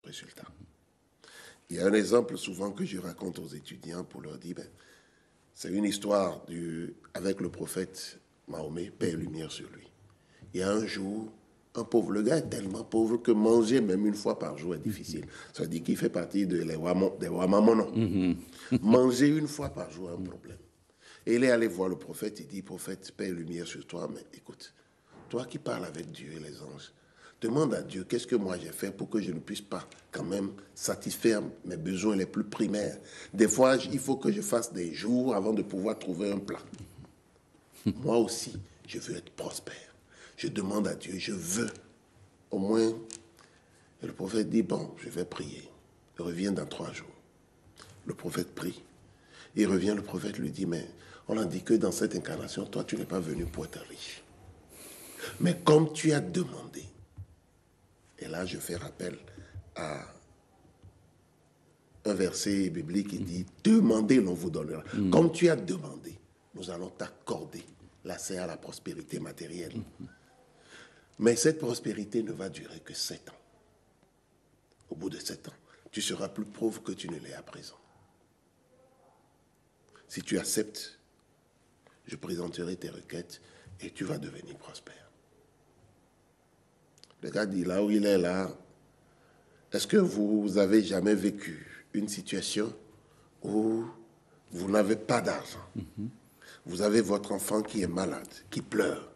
résultat. Il y a un exemple souvent que je raconte aux étudiants pour leur dire, c'est une histoire avec le prophète Mahomet, paix et lumière sur lui. Il y a un jour, le gars est tellement pauvre que manger même une fois par jour est difficile. Ça veut dire qu'il fait partie des Wamamono. Manger une fois par jour est un problème. Et il est allé voir le prophète, il dit, prophète, paix et lumière sur toi, mais écoute, toi qui parles avec Dieu et les anges, demande à Dieu qu'est-ce que moi j'ai fait pour que je ne puisse pas quand même satisfaire mes besoins les plus primaires. Des fois, il faut que je fasse des jours avant de pouvoir trouver un plat. Moi aussi, je veux être prospère. Je demande à Dieu, je veux au moins... Et le prophète dit, bon, je vais prier. Il revient dans 3 jours. Le prophète prie. Il revient, le prophète lui dit, mais on a dit que dans cette incarnation, toi, tu n'es pas venu pour être riche. Mais comme tu as demandé, et là, je fais rappel à un verset biblique qui dit « Demandez, l'on vous donnera ». Comme tu as demandé, nous allons t'accorder l'accès à la prospérité matérielle. Mais cette prospérité ne va durer que 7 ans. Au bout de 7 ans, tu seras plus pauvre que tu ne l'es à présent. Si tu acceptes, je présenterai tes requêtes et tu vas devenir prospère. Le gars dit, là où il est là, est-ce que vous avez jamais vécu une situation où vous n'avez pas d'argent? Vous avez votre enfant qui est malade, qui pleure,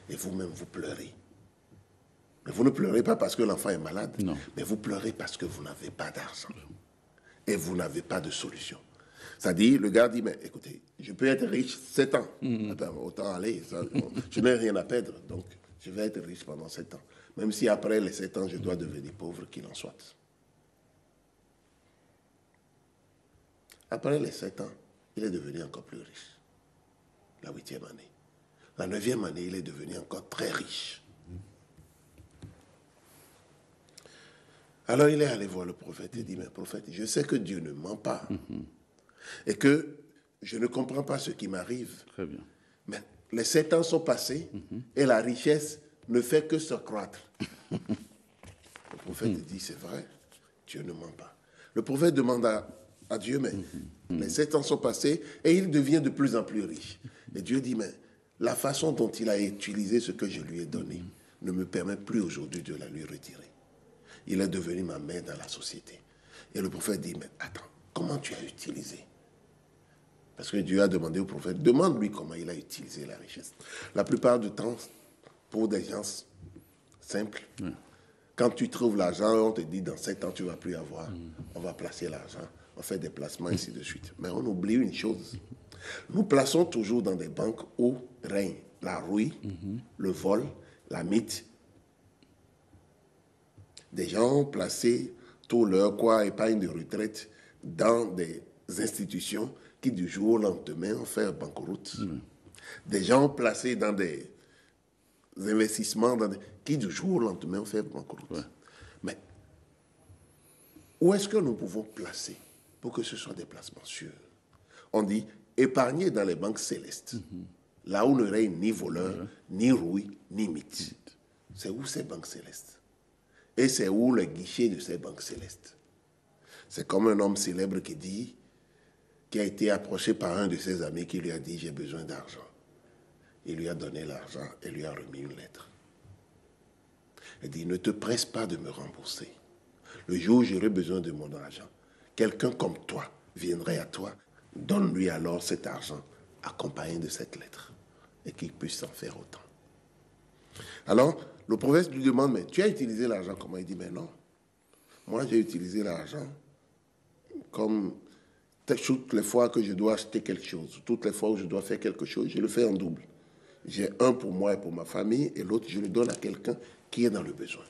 et vous-même vous pleurez. Mais vous ne pleurez pas parce que l'enfant est malade, non. Mais vous pleurez parce que vous n'avez pas d'argent. Et vous n'avez pas de solution. C'est-à-dire, le gars dit, mais écoutez, je peux être riche 7 ans. Attends, autant aller, je n'ai rien à perdre, donc je vais être riche pendant 7 ans. Même si après les 7 ans, je dois devenir pauvre, qu'il en soit. Après les 7 ans, il est devenu encore plus riche. La 8e année. La 9e année, il est devenu encore très riche. Alors il est allé voir le prophète et dit, mais prophète, je sais que Dieu ne ment pas. Et que je ne comprends pas ce qui m'arrive. Très bien. Mais les 7 ans sont passés et la richesse ne fait que se croître. Le prophète dit, c'est vrai, Dieu ne ment pas. Le prophète demande à Dieu, mais les 7 ans sont passés et il devient de plus en plus riche. Et Dieu dit, mais la façon dont il a utilisé ce que je lui ai donné ne me permet plus aujourd'hui de la lui retirer. Il est devenu ma mère dans la société. Et le prophète dit, mais attends, comment tu as utilisé? Parce que Dieu a demandé au prophète, demande-lui comment il a utilisé la richesse. La plupart du temps, pour des gens simples, quand tu trouves l'argent, on te dit, dans 7 ans, tu ne vas plus avoir. On va placer l'argent, on fait des placements, ainsi de suite. Mais on oublie une chose. Nous plaçons toujours dans des banques où règne la rouille, le vol, la mythe. Des gens ont placé tout leur épargne de retraite dans des institutions qui du jour au lendemain ont fait banqueroute. Des gens ont placé dans des investissements qui du jour au lendemain ont fait banqueroute. Mais où est-ce que nous pouvons placer pour que ce soit des placements sûrs? On dit épargner dans les banques célestes, là où ne règne ni voleur, ni rouille, ni mythe. C'est où ces banques célestes? Et c'est où le guichet de ces banques célestes? C'est comme un homme célèbre qui a été approché par un de ses amis qui lui a dit « J'ai besoin d'argent ». Il lui a donné l'argent et lui a remis une lettre. Il dit « Ne te presse pas de me rembourser. Le jour où j'aurai besoin de mon argent, quelqu'un comme toi viendrait à toi. Donne-lui alors cet argent accompagné de cette lettre et qu'il puisse en faire autant. » Alors, le prophète lui demande, mais tu as utilisé l'argent comment? Il dit, mais non. Moi, j'ai utilisé l'argent comme toutes les fois que je dois acheter quelque chose, toutes les fois où je dois faire quelque chose, je le fais en double. J'ai un pour moi et pour ma famille, et l'autre, je le donne à quelqu'un qui est dans le besoin.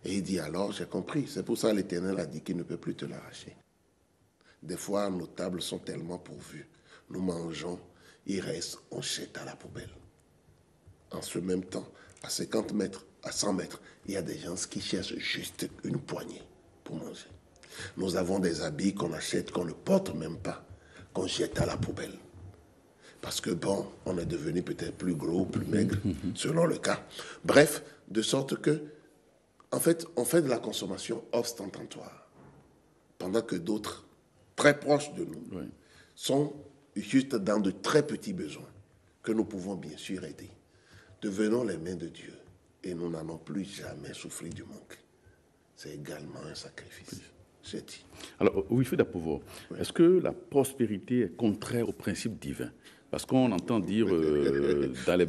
Et il dit, alors, j'ai compris. C'est pour ça que l'Éternel a dit qu'il ne peut plus te l'arracher. Des fois, nos tables sont tellement pourvues. Nous mangeons, il reste, on jette à la poubelle. En ce même temps, à 50 mètres, à 100 mètres, il y a des gens qui cherchent juste une poignée pour manger. Nous avons des habits qu'on achète, qu'on ne porte même pas, qu'on jette à la poubelle. Parce que bon, on est devenu peut-être plus gros, plus maigre, selon le cas. Bref, de sorte que En fait, on fait de la consommation ostentatoire, pendant que d'autres, très proches de nous, Oui. sont juste dans de très petits besoins, que nous pouvons bien sûr aider. Devenons les mains de Dieu, et nous n'allons plus jamais souffrir du manque. C'est également un sacrifice. J'ai dit. Alors, Wilfried Apovo, est-ce que la prospérité est contraire au principe divin? Parce qu'on entend dire dans les